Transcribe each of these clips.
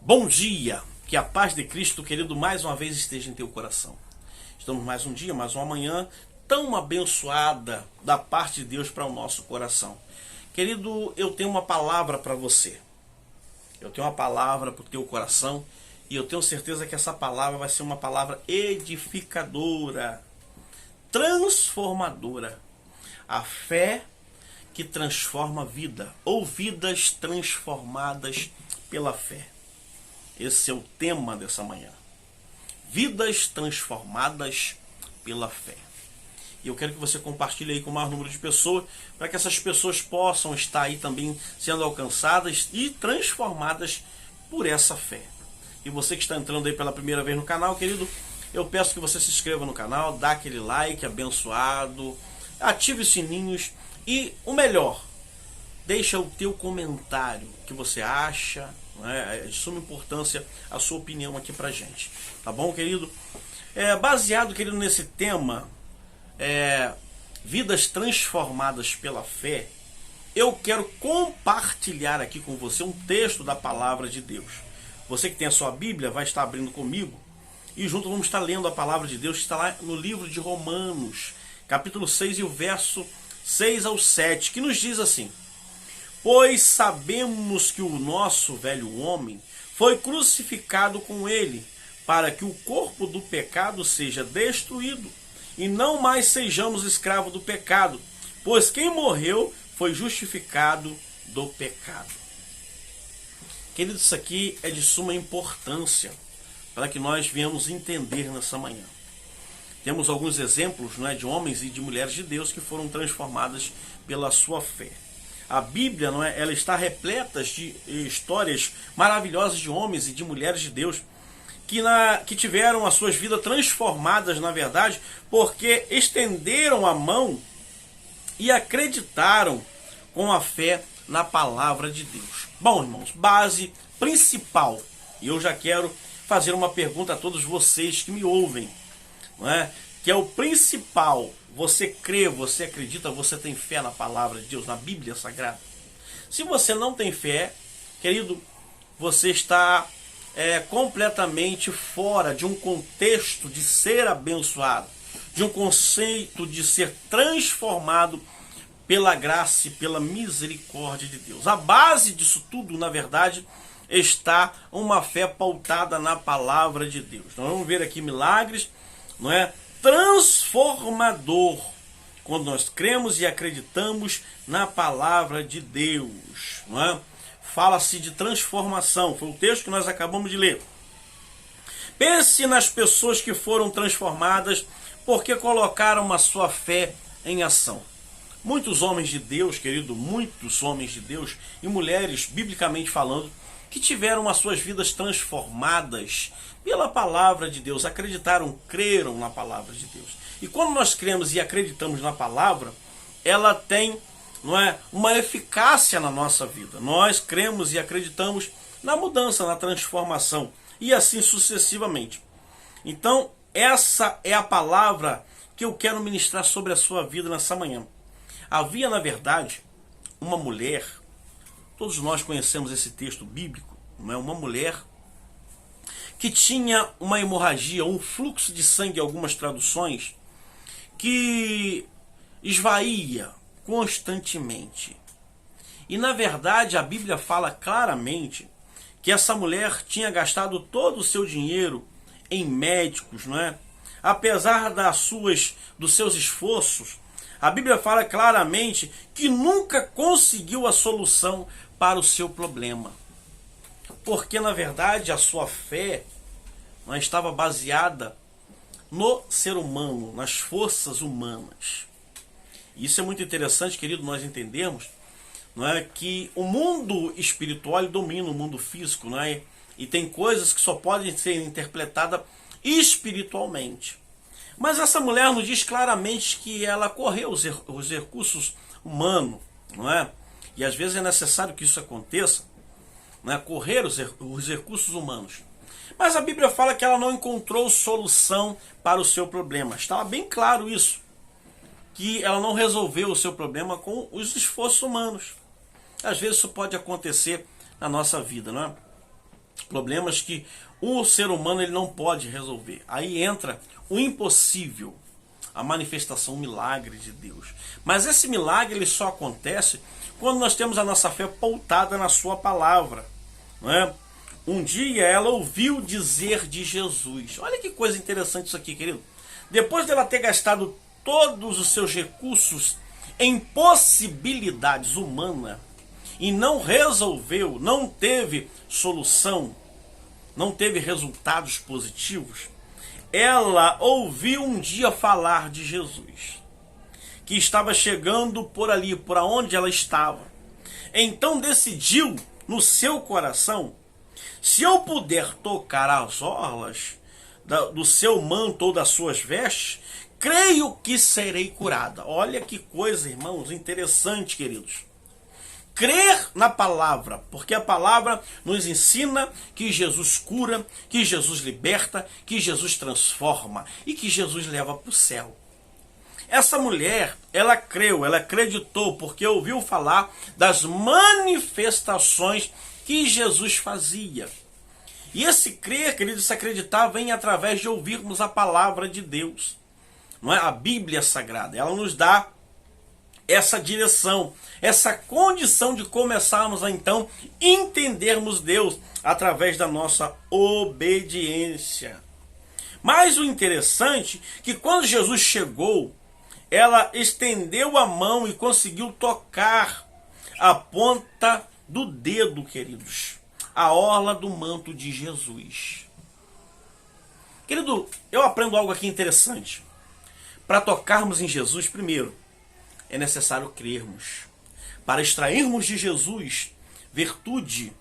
Bom dia, que a paz de Cristo, querido, mais uma vez esteja em teu coração. Estamos mais um dia, mais uma manhã tão abençoada da parte de Deus para o nosso coração. Querido, eu tenho uma palavra para você. Eu tenho uma palavra para o teu coração e eu tenho certeza que essa palavra vai ser uma palavra edificadora, transformadora. A fé que transforma a vida, ou vidas transformadas pela fé. Esse é o tema dessa manhã. Vidas transformadas pela fé. E eu quero que você compartilhe aí com o maior número de pessoas, para que essas pessoas possam estar aí também sendo alcançadas e transformadas por essa fé. E você que está entrando aí pela primeira vez no canal, querido, eu peço que você se inscreva no canal, dá aquele like abençoado, ative os sininhos e, o melhor, deixa o teu comentário, o que você acha, é de suma importância a sua opinião aqui pra gente, tá bom, querido? Baseado, querido, nesse tema, vidas transformadas pela fé, eu quero compartilhar aqui com você um texto da palavra de Deus. Você que tem a sua Bíblia vai estar abrindo comigo e junto vamos estar lendo a palavra de Deus que está lá no livro de Romanos, capítulo 6 e o verso 6 ao 7, que nos diz assim: pois sabemos que o nosso velho homem foi crucificado com ele, para que o corpo do pecado seja destruído, e não mais sejamos escravos do pecado, pois quem morreu foi justificado do pecado. Querido, isso aqui é de suma importância para que nós venhamos entender nessa manhã. Temos alguns exemplos, de homens e de mulheres de Deus que foram transformadas pela sua fé. A Bíblia, ela está repleta de histórias maravilhosas de homens e de mulheres de Deus que tiveram as suas vidas transformadas, na verdade, porque estenderam a mão e acreditaram com a fé na palavra de Deus. Bom, irmãos, base principal, e eu já quero fazer uma pergunta a todos vocês que me ouvem, que é o principal. Você crê, você acredita, você tem fé na palavra de Deus, na Bíblia Sagrada? Se você não tem fé, querido, você está completamente fora de um contexto de ser abençoado, de um conceito de ser transformado pela graça e pela misericórdia de Deus. A base disso tudo, na verdade, está uma fé pautada na palavra de Deus. Nós vamos ver aqui milagres, transformador, quando nós cremos e acreditamos na palavra de Deus, Fala-se de transformação, foi o texto que nós acabamos de ler. Pense nas pessoas que foram transformadas porque colocaram a sua fé em ação. Muitos homens de Deus, querido, muitos homens de Deus e mulheres, biblicamente falando, que tiveram as suas vidas transformadas pela palavra de Deus, acreditaram, creram na palavra de Deus. E quando nós cremos e acreditamos na palavra, ela tem uma eficácia na nossa vida. Nós cremos e acreditamos na mudança, na transformação, e assim sucessivamente. Então, essa é a palavra que eu quero ministrar sobre a sua vida nessa manhã. Havia, na verdade, uma mulher, todos nós conhecemos esse texto bíblico, uma mulher que tinha uma hemorragia, um fluxo de sangue, algumas traduções, que esvaía constantemente. E na verdade a Bíblia fala claramente que essa mulher tinha gastado todo o seu dinheiro em médicos, Apesar dos seus esforços, a Bíblia fala claramente que nunca conseguiu a solução para o seu problema. Porque na verdade a sua fé estava baseada no ser humano, nas forças humanas. Isso é muito interessante, querido, nós entendemos, que o mundo espiritual domina o mundo físico, e tem coisas que só podem ser interpretadas espiritualmente. Mas essa mulher nos diz claramente que ela correu os recursos humanos, E às vezes é necessário que isso aconteça, correr os recursos humanos. Mas a Bíblia fala que ela não encontrou solução para o seu problema. Estava bem claro isso, que ela não resolveu o seu problema com os esforços humanos. Às vezes isso pode acontecer na nossa vida, Problemas que o ser humano ele não pode resolver. Aí entra o impossível, a manifestação, o milagre de Deus. Mas esse milagre ele só acontece quando nós temos a nossa fé pautada na sua palavra, não é? Um dia ela ouviu dizer de Jesus. Olha que coisa interessante isso aqui, querido. Depois dela ter gastado todos os seus recursos em possibilidades humanas e não resolveu, não teve solução, não teve resultados positivos, ela ouviu um dia falar de Jesus, que estava chegando por ali, por onde ela estava. Então decidiu no seu coração: se eu puder tocar as orlas do seu manto ou das suas vestes, creio que serei curada. Olha que coisa, irmãos, interessante, queridos. Crer na palavra, porque a palavra nos ensina que Jesus cura, que Jesus liberta, que Jesus transforma e que Jesus leva para o céu. Essa mulher, ela creu, ela acreditou, porque ouviu falar das manifestações que Jesus fazia. E esse crer, querido, esse acreditar vem através de ouvirmos a palavra de Deus. Não é? A Bíblia Sagrada, ela nos dá essa direção, essa condição de começarmos a então entendermos Deus através da nossa obediência. Mas o interessante é que quando Jesus chegou, ela estendeu a mão e conseguiu tocar a ponta do dedo, queridos, a orla do manto de Jesus. Querido, eu aprendo algo aqui interessante. Para tocarmos em Jesus, primeiro, é necessário crermos. Para extrairmos de Jesus virtude,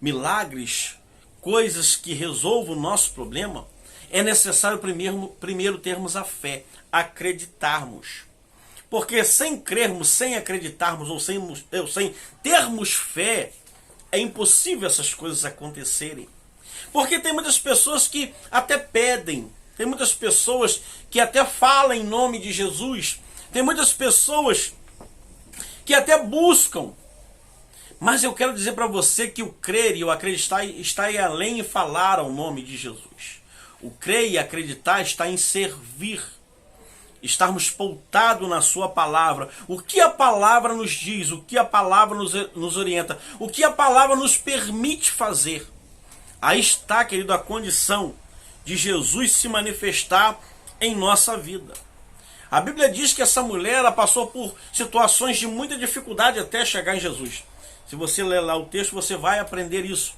milagres, coisas que resolvam o nosso problema, é necessário primeiro termos a fé, acreditarmos. Porque sem crermos, sem acreditarmos ou sem termos fé, é impossível essas coisas acontecerem. Porque tem muitas pessoas que até pedem, tem muitas pessoas que até falam em nome de Jesus, tem muitas pessoas que até buscam. Mas eu quero dizer para você que o crer e o acreditar está em além de falar ao nome de Jesus. O crer e acreditar está em servir. Estarmos pautados na sua palavra. O que a palavra nos diz, o que a palavra nos orienta, o que a palavra nos permite fazer. Aí está, querido, a condição de Jesus se manifestar em nossa vida. A Bíblia diz que essa mulher ela passou por situações de muita dificuldade até chegar em Jesus. Se você ler lá o texto, você vai aprender isso.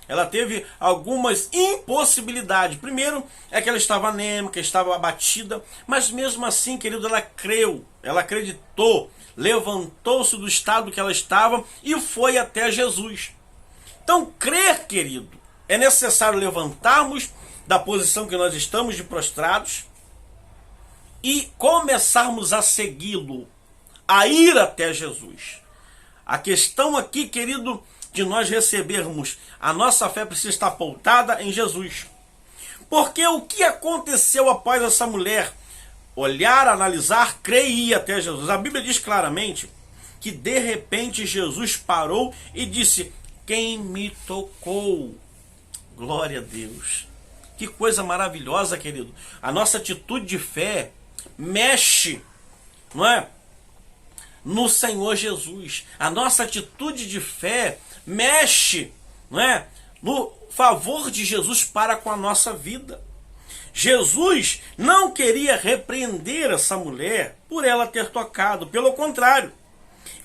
Ela teve algumas impossibilidades. Primeiro é que ela estava anêmica, estava abatida, mas mesmo assim, querido, ela creu, ela acreditou, levantou-se do estado que ela estava e foi até Jesus. Então, crer, querido, é necessário levantarmos da posição que nós estamos de prostrados e começarmos a segui-lo, a ir até Jesus. A questão aqui, querido, de nós recebermos a nossa fé precisa estar pautada em Jesus. Porque o que aconteceu após essa mulher olhar, analisar, crer e ir até Jesus? A Bíblia diz claramente que de repente Jesus parou e disse: quem me tocou? Glória a Deus. Que coisa maravilhosa, querido. A nossa atitude de fé mexe, não é? No Senhor Jesus. A nossa atitude de fé mexe, não é? No favor de Jesus para com a nossa vida. Jesus não queria repreender essa mulher por ela ter tocado. Pelo contrário,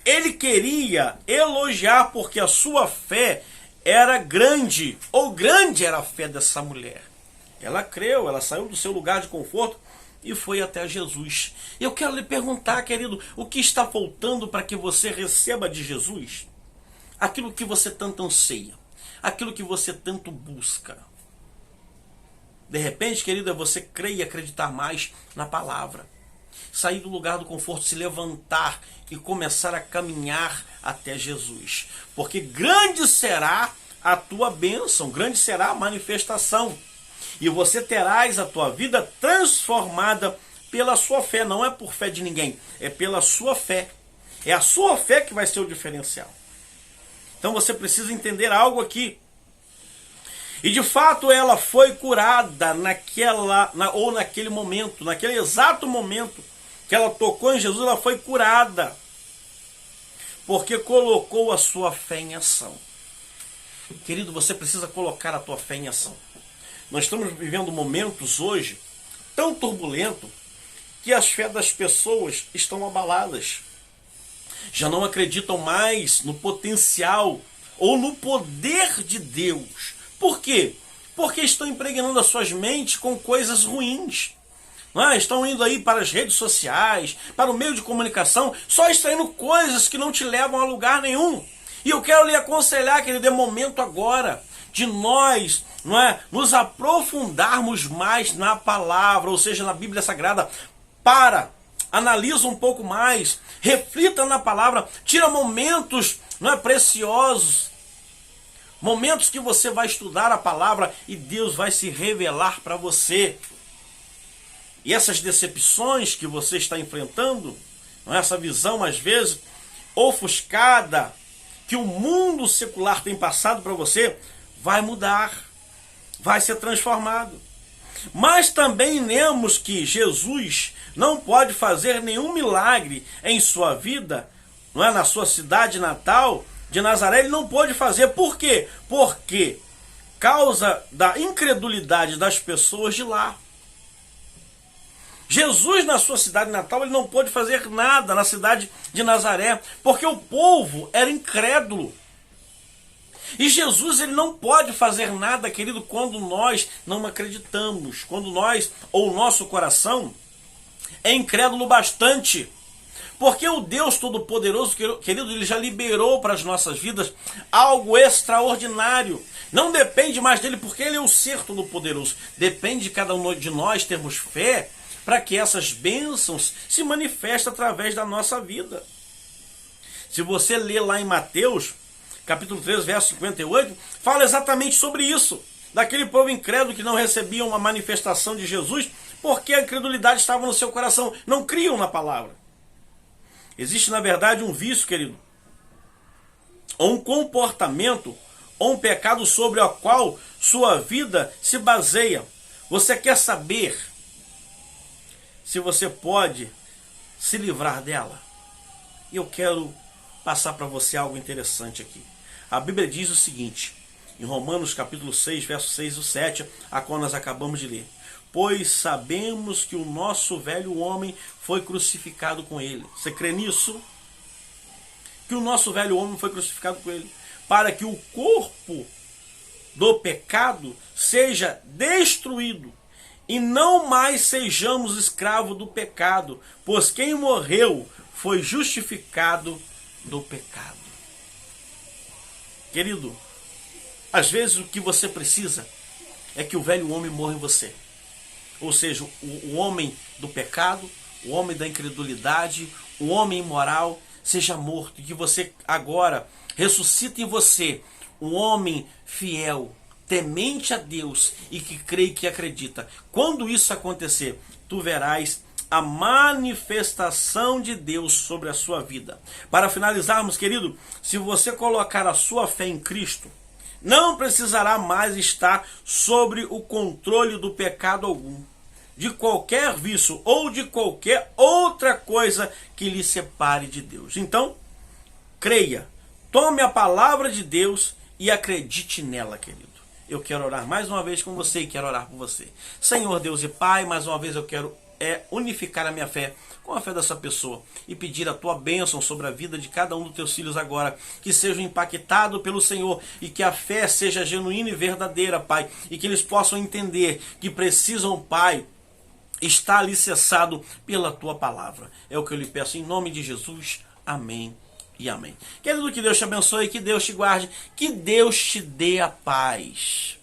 ele queria elogiar porque a sua fé era grande, ou grande era a fé dessa mulher. Ela creu, ela saiu do seu lugar de conforto e foi até Jesus. Eu quero lhe perguntar, querido, o que está faltando para que você receba de Jesus? Aquilo que você tanto anseia, aquilo que você tanto busca. De repente, querido, é você crer e acreditar mais na palavra. Sair do lugar do conforto, se levantar e começar a caminhar até Jesus. Porque grande será a tua bênção, grande será a manifestação. E você terás a tua vida transformada pela sua fé. Não é por fé de ninguém, é pela sua fé. É a sua fé que vai ser o diferencial. Então você precisa entender algo aqui. E de fato ela foi curada naquele momento, naquele exato momento que ela tocou em Jesus, ela foi curada. Porque colocou a sua fé em ação. Querido, você precisa colocar a tua fé em ação. Nós estamos vivendo momentos hoje tão turbulentos que as fé das pessoas estão abaladas. Já não acreditam mais no potencial ou no poder de Deus. Por quê? Porque estão impregnando as suas mentes com coisas ruins. Estão indo aí para as redes sociais, para o meio de comunicação, só extraindo coisas que não te levam a lugar nenhum. E eu quero lhe aconselhar, querido, é momento agora de nós nos aprofundarmos mais na palavra, ou seja, na Bíblia Sagrada. Analisa um pouco mais, reflita na palavra, tira momentos preciosos, momentos que você vai estudar a palavra e Deus vai se revelar para você. E essas decepções que você está enfrentando, essa visão às vezes ofuscada que o mundo secular tem passado para você, vai mudar, vai ser transformado. Mas também lemos que Jesus não pode fazer nenhum milagre em sua vida, na sua cidade natal de Nazaré, ele não pôde fazer. Por quê? Porque causa da incredulidade das pessoas de lá. Jesus, na sua cidade natal, ele não pôde fazer nada na cidade de Nazaré, porque o povo era incrédulo. E Jesus, ele não pode fazer nada, querido, quando nós não acreditamos, quando nós, ou o nosso coração, é incrédulo bastante. Porque o Deus Todo-Poderoso, querido, ele já liberou para as nossas vidas algo extraordinário. Não depende mais dele, porque ele é o ser Todo-Poderoso. Depende de cada um de nós termos fé para que essas bênçãos se manifestem através da nossa vida. Se você ler lá em Mateus, capítulo 3, verso 58, fala exatamente sobre isso. Daquele povo incrédulo que não recebia uma manifestação de Jesus, porque a incredulidade estava no seu coração. Não criam na palavra. Existe, na verdade, um vício, querido, ou um comportamento, ou um pecado sobre o qual sua vida se baseia. Você quer saber se você pode se livrar dela? E eu quero passar para você algo interessante aqui. A Bíblia diz o seguinte, em Romanos capítulo 6, verso 6 e 7, a qual nós acabamos de ler. Pois sabemos que o nosso velho homem foi crucificado com ele. Você crê nisso? Que o nosso velho homem foi crucificado com ele, para que o corpo do pecado seja destruído, e não mais sejamos escravos do pecado, pois quem morreu foi justificado do pecado. Querido, às vezes o que você precisa é que o velho homem morra em você. Ou seja, o homem do pecado, o homem da incredulidade, o homem imoral seja morto. E que você agora ressuscite em você um homem fiel, temente a Deus e que crê e que acredita. Quando isso acontecer, tu verás a manifestação de Deus sobre a sua vida. Para finalizarmos, querido, se você colocar a sua fé em Cristo, não precisará mais estar sobre o controle do pecado algum, de qualquer vício ou de qualquer outra coisa que lhe separe de Deus. Então, creia, tome a palavra de Deus e acredite nela, querido. Eu quero orar mais uma vez com você e quero orar por você. Senhor Deus e Pai, mais uma vez eu quero unificar a minha fé com a fé dessa pessoa e pedir a tua bênção sobre a vida de cada um dos teus filhos agora, que sejam impactados pelo Senhor e que a fé seja genuína e verdadeira, Pai, e que eles possam entender que precisam, Pai, estar alicerçado pela tua palavra. É o que eu lhe peço em nome de Jesus. Amém e amém. Querido, que Deus te abençoe, que Deus te guarde, que Deus te dê a paz.